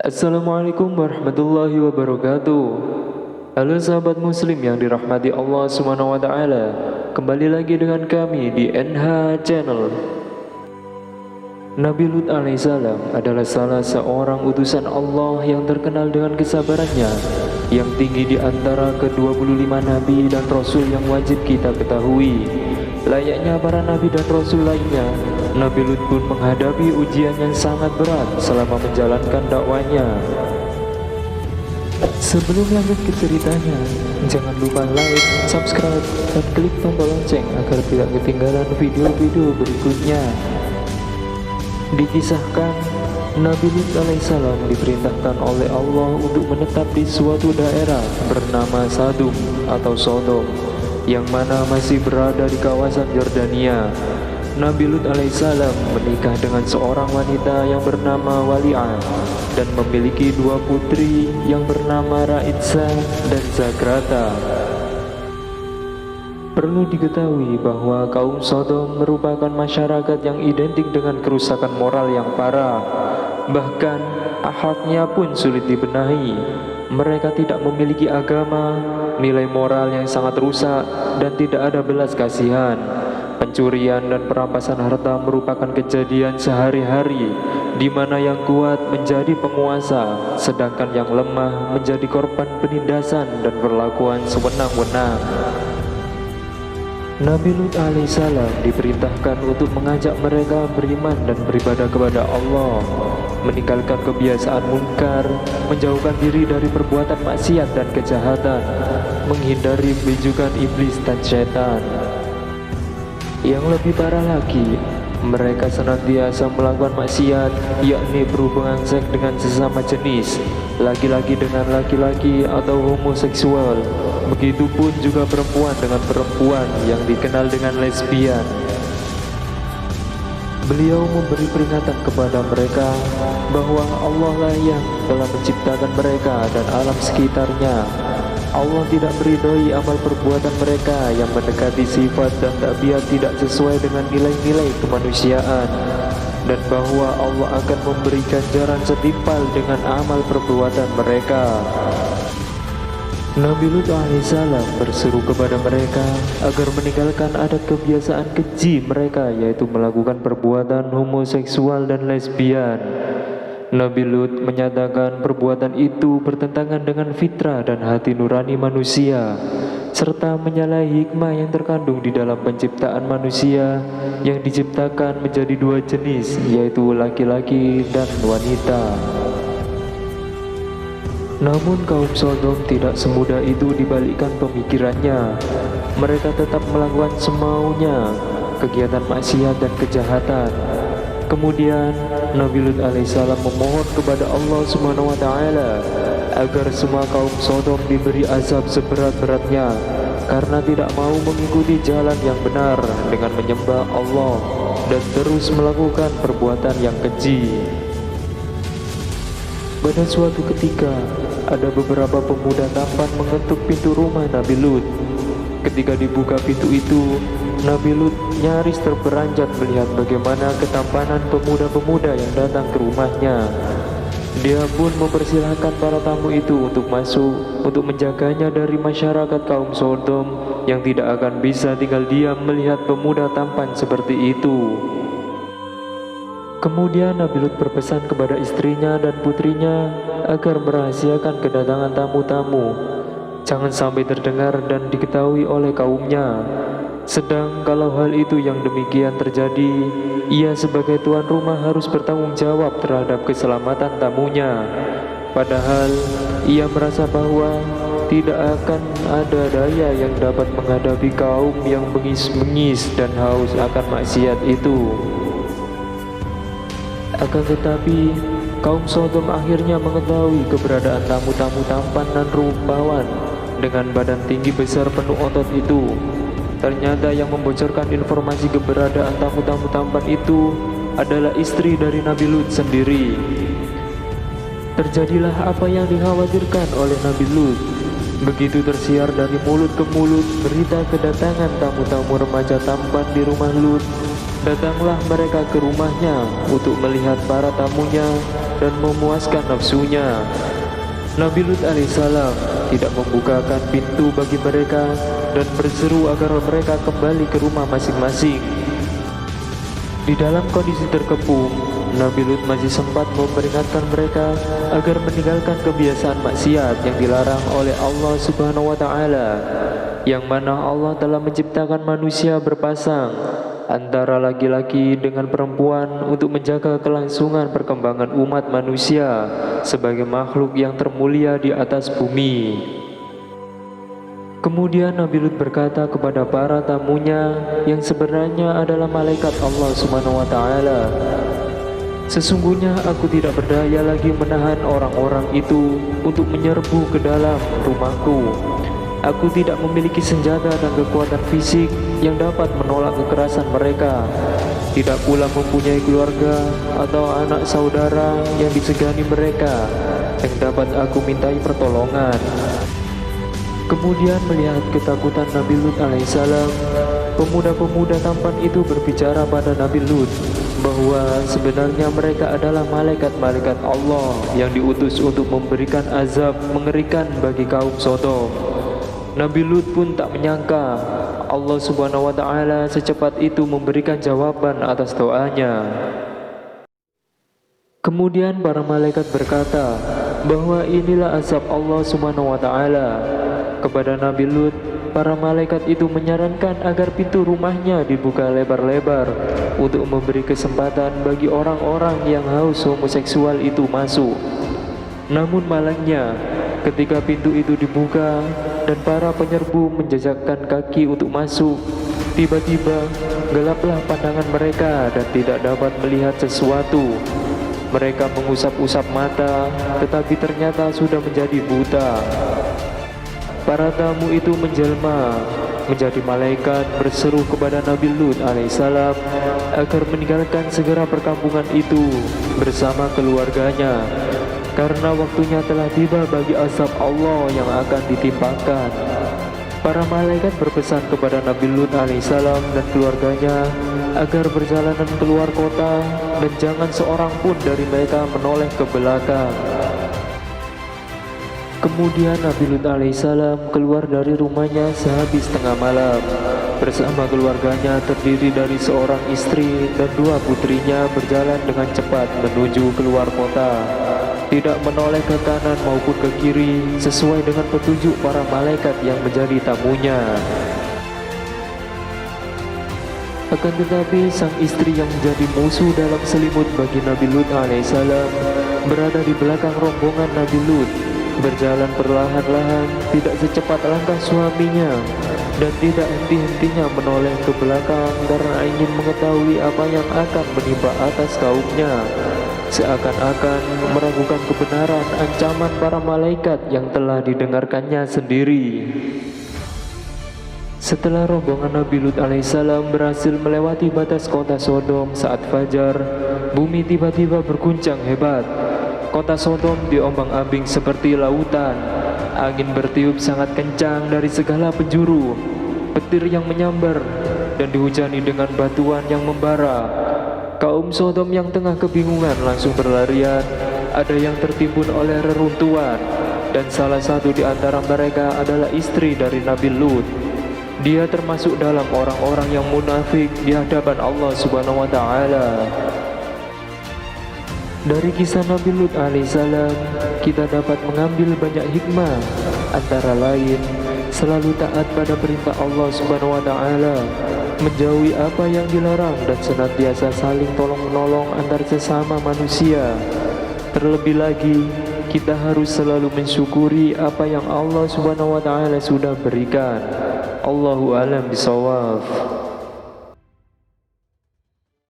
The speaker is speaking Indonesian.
Assalamualaikum warahmatullahi wabarakatuh. Halo sahabat muslim yang dirahmati Allah Subhanahu wa taala. Kembali lagi dengan kami di NH Channel. Nabi Lut alaihissalam adalah salah seorang utusan Allah yang terkenal dengan kesabarannya yang tinggi di antara ke-25 nabi dan rasul yang wajib kita ketahui. Layaknya para nabi dan rasul lainnya, Nabi Lut pun menghadapi ujian yang sangat berat selama menjalankan dakwanya. Sebelum lanjut ke ceritanya, jangan lupa like, subscribe, dan klik tombol lonceng agar tidak ketinggalan video-video berikutnya. Dikisahkan, Nabi Lut alaihissalam diperintahkan oleh Allah untuk menetap di suatu daerah bernama Sadum atau Sodom, yang mana masih berada di kawasan Yordania. Nabi Lut alaihissalam menikah dengan seorang wanita yang bernama Wali'ah dan memiliki dua putri yang bernama Ra'idsa dan Zagrata. Perlu diketahui bahwa kaum Sodom merupakan masyarakat yang identik dengan kerusakan moral yang parah. Bahkan akhlaknya pun sulit dibenahi. Mereka tidak memiliki agama, nilai moral yang sangat rusak, dan tidak ada belas kasihan. Pencurian dan perampasan harta merupakan kejadian sehari-hari, di mana yang kuat menjadi penguasa, sedangkan yang lemah menjadi korban penindasan dan perlakuan sewenang-wenang. Nabi Lut alaihissalam diperintahkan untuk mengajak mereka beriman dan beribadah kepada Allah, meninggalkan kebiasaan munkar, menjauhkan diri dari perbuatan maksiat dan kejahatan, menghindari bijukan iblis dan setan. Yang lebih parah lagi, mereka senantiasa melakukan maksiat, yakni berhubungan seks dengan sesama jenis, laki-laki dengan laki-laki atau homoseksual. Begitupun juga perempuan dengan perempuan yang dikenal dengan lesbian. Beliau memberi peringatan kepada mereka bahwa Allah lah yang telah menciptakan mereka dan alam sekitarnya. Allah tidak meridhoi amal perbuatan mereka yang mendekati sifat dan tabiat tidak sesuai dengan nilai-nilai kemanusiaan, dan bahwa Allah akan memberi ganjaran setimpal dengan amal perbuatan mereka. Nabi Lut alaihissalam berseru kepada mereka agar meninggalkan adat kebiasaan keji mereka, yaitu melakukan perbuatan homoseksual dan lesbian. Nabi Lut menyatakan perbuatan itu bertentangan dengan fitrah dan hati nurani manusia, serta menyalahi hikmah yang terkandung di dalam penciptaan manusia yang diciptakan menjadi dua jenis, yaitu laki-laki dan wanita. Namun kaum Sodom tidak semudah itu dibalikkan pemikirannya. Mereka tetap melakukan semaunya kegiatan maksiat dan kejahatan. Kemudian Nabi Lut alaihissalam memohon kepada Allah Subhanahu wa taala agar semua kaum Sodom diberi azab seberat-beratnya karena tidak mau mengikuti jalan yang benar dengan menyembah Allah dan terus melakukan perbuatan yang keji. Pada suatu ketika, ada beberapa pemuda tampan mengetuk pintu rumah Nabi Lut. Ketika dibuka pintu itu, Nabi Lut nyaris terperanjat melihat bagaimana ketampanan pemuda-pemuda yang datang ke rumahnya. Dia pun mempersilahkan para tamu itu untuk masuk, untuk menjaganya dari masyarakat kaum Sodom yang tidak akan bisa tinggal diam melihat pemuda tampan seperti itu. Kemudian Nabi Lut berpesan kepada istrinya dan putrinya agar merahasiakan kedatangan tamu-tamu, jangan sampai terdengar dan diketahui oleh kaumnya. Sedang kalau hal itu yang demikian terjadi, ia sebagai tuan rumah harus bertanggung jawab terhadap keselamatan tamunya. Padahal ia merasa bahwa tidak akan ada daya yang dapat menghadapi kaum yang bengis-bengis dan haus akan maksiat itu. Akan tetapi, kaum Sodom akhirnya mengetahui keberadaan tamu-tamu tampan dan rupawan dengan badan tinggi besar penuh otot itu. Ternyata yang membocorkan informasi keberadaan tamu-tamu tampan itu adalah istri dari Nabi Lut sendiri. Terjadilah apa yang dikhawatirkan oleh Nabi Lut. Begitu tersiar dari mulut ke mulut berita kedatangan tamu-tamu remaja tampan di rumah Lut, datanglah mereka ke rumahnya untuk melihat para tamunya dan memuaskan nafsunya. Nabi Lut alaihissalam tidak membukakan pintu bagi mereka dan berseru agar mereka kembali ke rumah masing-masing. Di dalam kondisi terkepung, Nabi Lut masih sempat memperingatkan mereka agar meninggalkan kebiasaan maksiat yang dilarang oleh Allah Subhanahu wa Ta'ala, yang mana Allah telah menciptakan manusia berpasang antara laki-laki dengan perempuan untuk menjaga kelangsungan perkembangan umat manusia sebagai makhluk yang termulia di atas bumi. Kemudian Nabi Lut berkata kepada para tamunya yang sebenarnya adalah malaikat Allah Subhanahu wa Ta'ala, "Sesungguhnya aku tidak berdaya lagi menahan orang-orang itu untuk menyerbu ke dalam rumahku. Aku tidak memiliki senjata dan kekuatan fisik yang dapat menolak kekerasan mereka. Tidak pula mempunyai keluarga atau anak saudara yang disegani mereka yang dapat aku mintai pertolongan." Kemudian melihat ketakutan Nabi Lut alaihissalam, pemuda-pemuda tampan itu berbicara pada Nabi Lut bahwa sebenarnya mereka adalah malaikat-malaikat Allah yang diutus untuk memberikan azab mengerikan bagi kaum Sodom. Nabi Lut pun tak menyangka Allah Subhanahu wa Ta'ala secepat itu memberikan jawaban atas doanya. Kemudian para malaikat berkata bahwa inilah azab Allah Subhanahu wa Ta'ala. Kepada Nabi Lut, para malaikat itu menyarankan agar pintu rumahnya dibuka lebar-lebar untuk memberi kesempatan bagi orang-orang yang haus homoseksual itu masuk. Namun malangnya, ketika pintu itu dibuka dan para penyerbu menjejakkan kaki untuk masuk, tiba-tiba gelaplah pandangan mereka dan tidak dapat melihat sesuatu. Mereka mengusap-usap mata, tetapi ternyata sudah menjadi buta. Para tamu itu menjelma menjadi malaikat, berseru kepada Nabi Lut alaihissalam agar meninggalkan segera perkampungan itu bersama keluarganya, karena waktunya telah tiba bagi azab Allah yang akan ditimpakan. Para malaikat berpesan kepada Nabi Lut alaihissalam dan keluarganya agar berjalanan keluar kota dan jangan seorang pun dari mereka menoleh ke belakang. Kemudian Nabi Lut alaihissalam keluar dari rumahnya sehabis tengah malam. Bersama keluarganya terdiri dari seorang istri dan dua putrinya berjalan dengan cepat menuju keluar kota, tidak menoleh ke kanan maupun ke kiri sesuai dengan petunjuk para malaikat yang menjadi tamunya. Akan tetapi sang istri yang menjadi musuh dalam selimut bagi Nabi Lut alaihissalam berada di belakang rombongan Nabi Lut, berjalan perlahan-lahan, tidak secepat langkah suaminya, dan tidak henti-hentinya menoleh ke belakang karena ingin mengetahui apa yang akan menimpa atas kaumnya, seakan-akan meragukan kebenaran ancaman para malaikat yang telah didengarkannya sendiri. Setelah rombongan Nabi Lut alaihissalam berhasil melewati batas kota Sodom saat fajar, bumi tiba-tiba berguncang hebat. Kota Sodom diombang-ambing seperti lautan. Angin bertiup sangat kencang dari segala penjuru, petir yang menyambar, dan dihujani dengan batuan yang membara. Kaum Sodom yang tengah kebingungan langsung berlarian. Ada yang tertimbun oleh reruntuhan, dan salah satu di antara mereka adalah istri dari Nabi Lut. Dia termasuk dalam orang-orang yang munafik di hadapan Allah Subhanahu wa Ta'ala. Dari kisah Nabi Lut alaihissalam, kita dapat mengambil banyak hikmah, antara lain selalu taat pada perintah Allah Subhanahu wa Ta'ala, menjauhi apa yang dilarang, dan senantiasa saling tolong-menolong antar sesama manusia. Terlebih lagi, kita harus selalu mensyukuri apa yang Allah Subhanahu wa Ta'ala sudah berikan. Allahu a'lam bishawab.